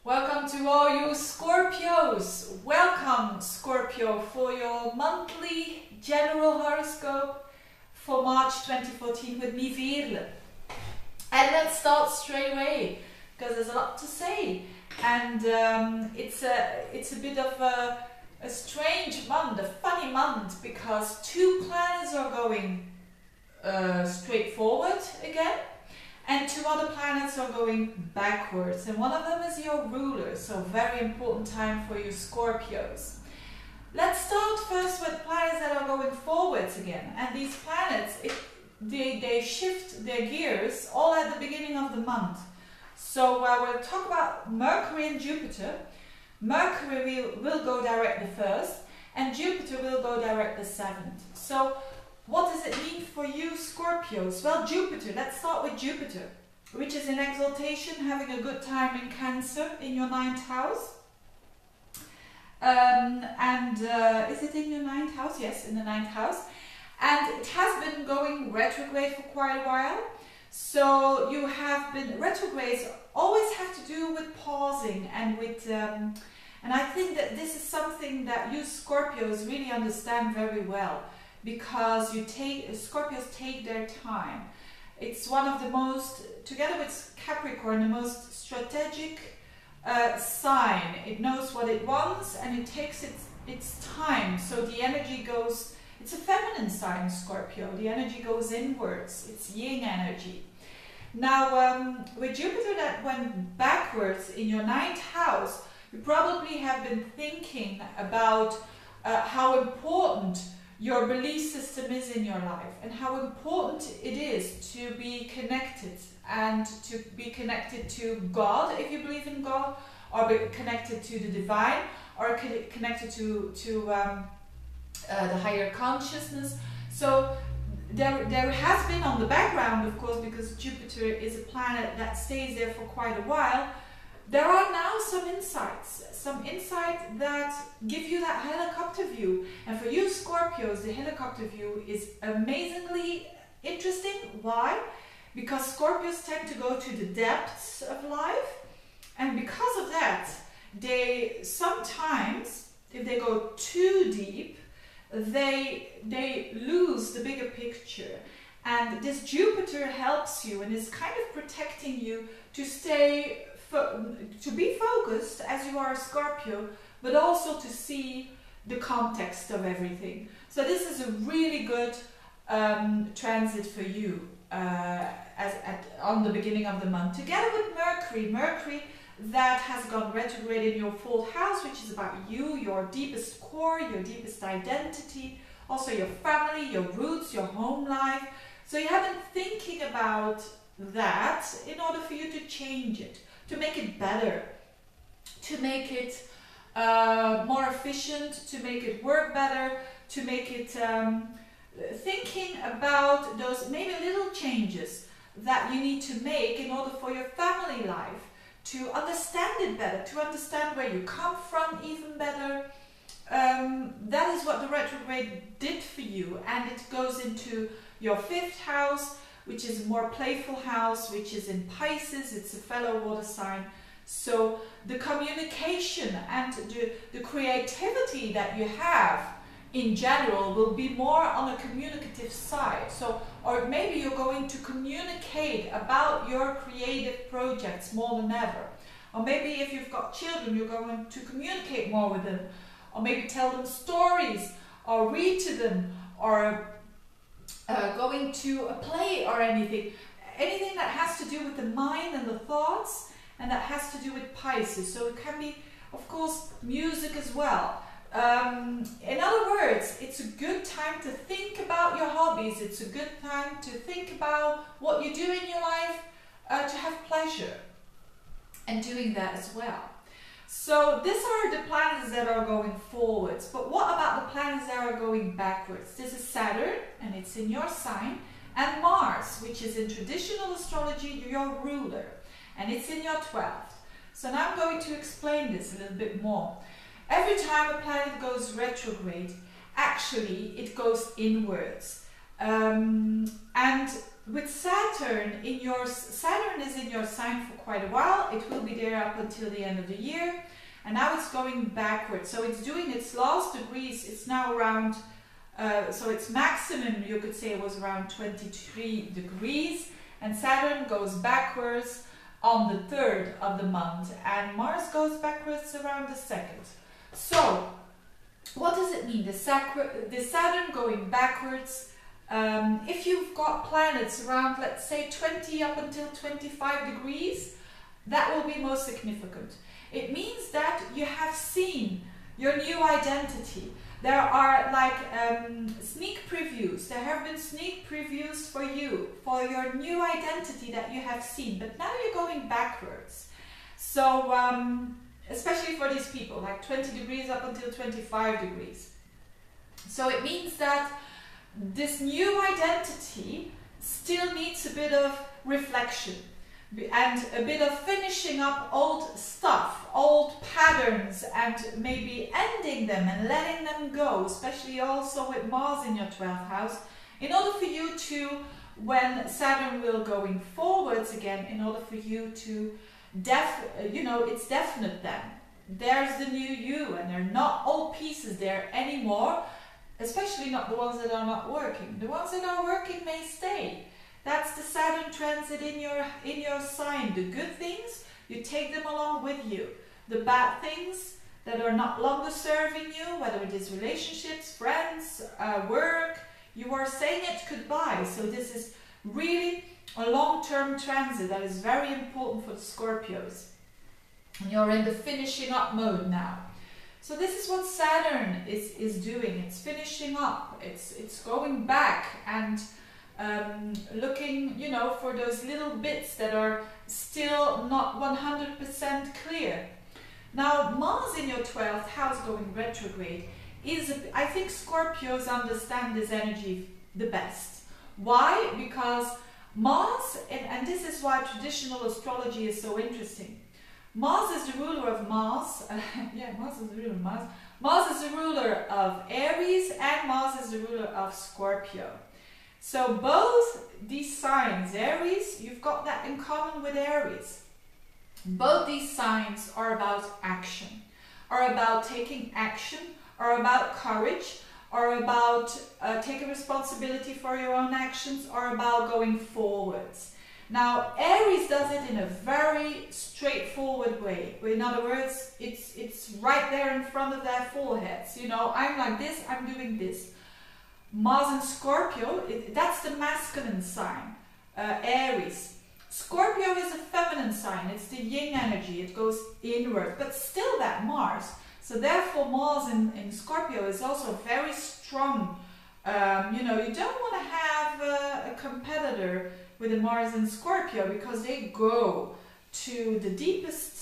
Welcome to all you Scorpios. Welcome, Scorpio, for your monthly general horoscope for March 2014 with me, Veerle. And let's start straight away because there's a lot to say. And it's a bit of a strange month, a funny month, because two planets are going straight forward again. And two other planets are going backwards, and one of them is your ruler, so very important time for you Scorpios. Let's start first with planets that are going forwards again, and these planets, they shift their gears all at the beginning of the month. So we'll talk about Mercury and Jupiter. Mercury will go direct the 1st, and Jupiter will go direct the 7th. So what does it mean for you Scorpios? Well, Jupiter, let's start with Jupiter, which is in exaltation, having a good time in Cancer in your 9th house. Is it in your 9th house? Yes, in the 9th house. And it has been going retrograde for quite a while. So you have been, retrogrades always have to do with pausing and with, and I think that this is something that you Scorpios really understand very well. Because Scorpios take their time. It's one of the most, together with Capricorn, the most strategic sign. It knows what it wants and it takes its time. So the energy goes, it's a feminine sign, Scorpio. The energy goes inwards. It's yin energy. Now, with Jupiter that went backwards in your 9th house, you probably have been thinking about how important your belief system is in your life and how important it is to be connected, and to be connected to God if you believe in God, or be connected to the divine, or connected to the higher consciousness. So there has been on the background, of course, because Jupiter is a planet that stays there for quite a while, there are now some insights that give you that helicopter view. And for you Scorpios, the helicopter view is amazingly interesting. Why? Because Scorpios tend to go to the depths of life, and because of that, they sometimes, if they go too deep, they lose the bigger picture. And this Jupiter helps you and is kind of protecting you to be focused as you are a Scorpio, but also to see the context of everything. So this is a really good transit for you on the beginning of the month. Together with Mercury that has gone retrograde in your 4th house, which is about you, your deepest core, your deepest identity, also your family, your roots, your home life. So you have been thinking about that in order for you to change it, to make it better, to make it more efficient, to make it work better, to make it thinking about those maybe little changes that you need to make in order for your family life to understand it better, to understand where you come from even better. That is what the retrograde did for you, and it goes into your 5th house, which is a more playful house, which is in Pisces. It's a fellow water sign. So the communication and the creativity that you have in general will be more on a communicative side. So, or maybe you're going to communicate about your creative projects more than ever. Or maybe if you've got children, you're going to communicate more with them. Or maybe tell them stories, or read to them, or going to a play or anything that has to do with the mind and the thoughts, and that has to do with Pisces. So it can be, of course, music as well. In other words, it's a good time to think about your hobbies. It's a good time to think about what you do in your life, to have pleasure and doing that as well. So these are the planets that are going forwards. But what about the planets that are going backwards? This is Saturn, and it's in your sign, and Mars, which is in traditional astrology your ruler, and it's in your 12th. So now I'm going to explain this a little bit more. Every time a planet goes retrograde, actually it goes inwards. And with Saturn Saturn is in your sign for quite a while. It will be there up until the end of the year, and now it's going backwards. So it's doing its last degrees. It's now around, so its maximum, you could say, was around 23 degrees, and Saturn goes backwards on the 3rd of the month, and Mars goes backwards around the 2nd. So what does it mean? The Saturn going backwards, if you've got planets around, let's say 20 up until 25 degrees, that will be most significant. It means that you have seen your new identity. There are like sneak previews. There have been sneak previews for you, for your new identity that you have seen, but now you're going backwards. So especially for these people, like 20 degrees up until 25 degrees. So it means that this new identity still needs a bit of reflection and a bit of finishing up old stuff, old patterns, and maybe ending them and letting them go, especially also with Mars in your 12th house, in order for you to, when Saturn will going forwards again, in order for you to, it's definite then. There's the new you, and there are not old pieces there anymore, especially not the ones that are not working. The ones that are working may stay. That's the Saturn transit in your sign. The good things, you take them along with you. The bad things that are not longer serving you, whether it is relationships, friends, work, you are saying it goodbye. So this is really a long-term transit that is very important for the Scorpios. And you're in the finishing up mode now. So this is what Saturn is doing. It's finishing up. It's going back and looking, for those little bits that are still not 100% clear. Now, Mars in your 12th house going retrograde is, I think Scorpios understand this energy the best. Why? Because Mars, and this is why traditional astrology is so interesting. Mars is the ruler of Mars. Mars is the ruler of Mars. Mars is the ruler of Aries, and Mars is the ruler of Scorpio. So both these signs, Aries, you've got that in common with Aries. Both these signs are about action, are about taking action, are about courage, are about taking responsibility for your own actions, are about going forwards. Now, Aries does it in a very straightforward way. In other words, it's right there in front of their foreheads. I'm like this, I'm doing this. Mars and Scorpio, that's the masculine sign, Aries. Scorpio is a feminine sign, it's the yin energy, it goes inward, but still that Mars. So therefore Mars in Scorpio is also very strong. You don't want to have a competitor with a Mars in Scorpio, because they go to the deepest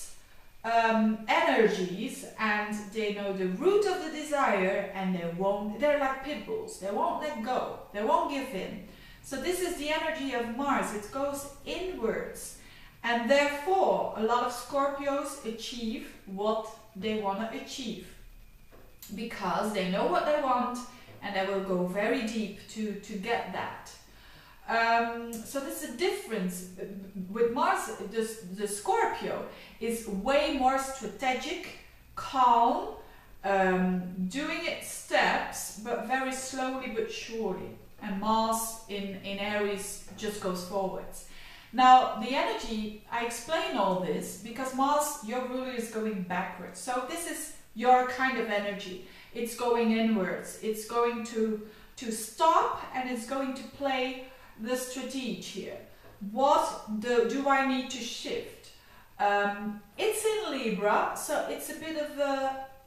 energies, and they know the root of the desire, and they're like pit bulls. They won't let go. They won't give in. So this is the energy of Mars. It goes inwards. And therefore, a lot of Scorpios achieve what they want to achieve, because they know what they want, and they will go very deep to get that. So there's a difference with Mars. The Scorpio is way more strategic, calm, doing its steps, but very slowly but surely. And Mars in Aries just goes forwards. Now the energy, I explain all this because Mars, your ruler, is going backwards. So this is your kind of energy. It's going inwards. It's going to stop, and it's going to play the strategy here. What do I need to shift? It's in Libra, so it's a bit of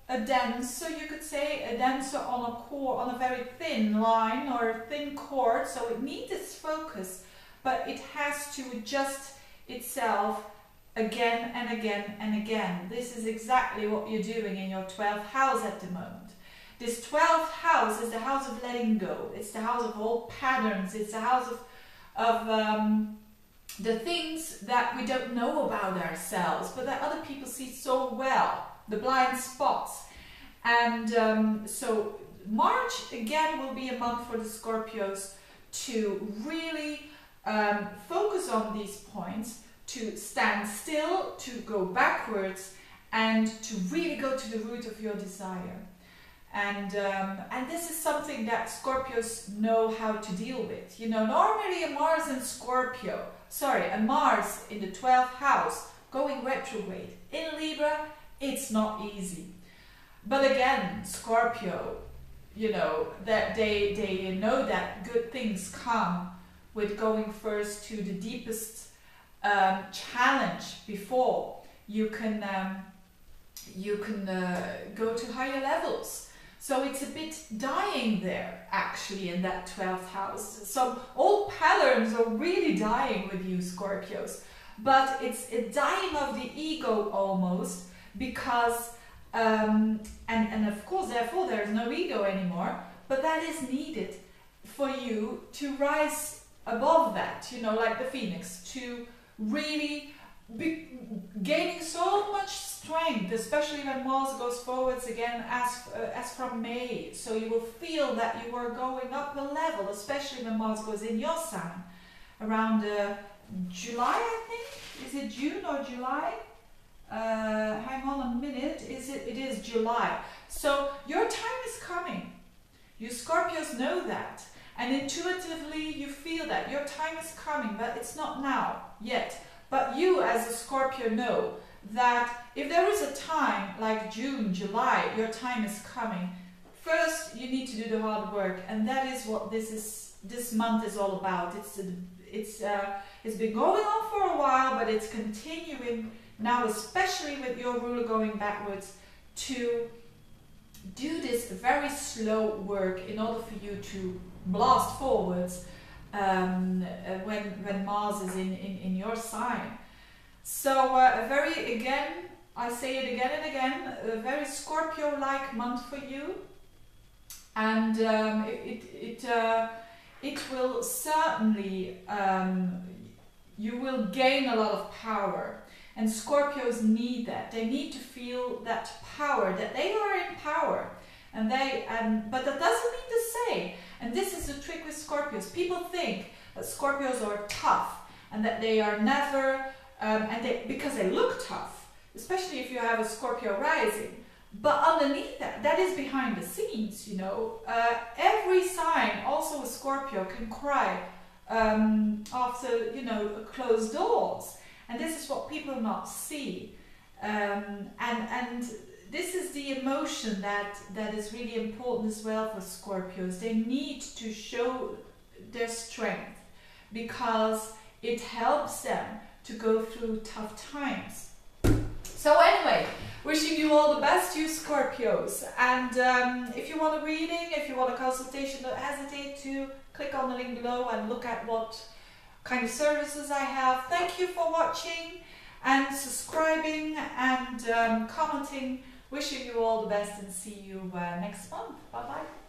a dancer, you could say, a dancer on a very thin line or a thin cord, so it needs its focus, but it has to adjust itself again and again and again. This is exactly what you're doing in your 12th house at the moment. This 12th house is the house of letting go. It's the house of old patterns. It's the house of the things that we don't know about ourselves, but that other people see so well, the blind spots. And so March, again, will be a month for the Scorpios to really focus on these points, to stand still, to go backwards, and to really go to the root of your desire. And this is something that Scorpios know how to deal with. You know, normally a Mars in Scorpio, a Mars in the 12th house going retrograde in Libra, it's not easy. But again, Scorpio, you know, that they know that good things come with going first to the deepest challenge before you can go to higher levels. So it's a bit dying there, actually, in that 12th house. Some old patterns are really dying with you, Scorpios. But it's a dying of the ego almost, because, and of course, therefore, there's no ego anymore. But that is needed for you to rise above that, you know, like the phoenix, to really be gaining so much strength, especially when Mars goes forwards again as from May. So you will feel that you are going up a level, especially when Mars goes in your sign around July, I think. Is it June or July? Hang on a minute. It is July. So your time is coming. You Scorpios know that, and intuitively you feel that your time is coming, but it's not now yet. But you as a Scorpio know that if there is a time like June, July, your time is coming. First, you need to do the hard work, and that is what this month is all about. It's been going on for a while, but it's continuing now, especially with your ruler going backwards, to do this very slow work in order for you to blast forwards when Mars is in your sign. So again, I say it again and again, a very Scorpio-like month for you, and it will certainly, you will gain a lot of power, and Scorpios need that. They need to feel that power, that they are in power, but that doesn't mean to say, and this is the trick with Scorpios, people think that Scorpios are tough and that they are never, because they look tough, especially if you have a Scorpio rising. But underneath that is behind the scenes, you know. Every sign, also a Scorpio, can cry after, you know, closed doors. And this is what people not see. And this is the emotion that is really important as well for Scorpios. They need to show their strength because it helps them to go through tough times. So anyway, wishing you all the best, you Scorpios. And if you want a reading, if you want a consultation, don't hesitate to click on the link below and look at what kind of services I have. Thank you for watching and subscribing and commenting. Wishing you all the best and see you next month. Bye bye.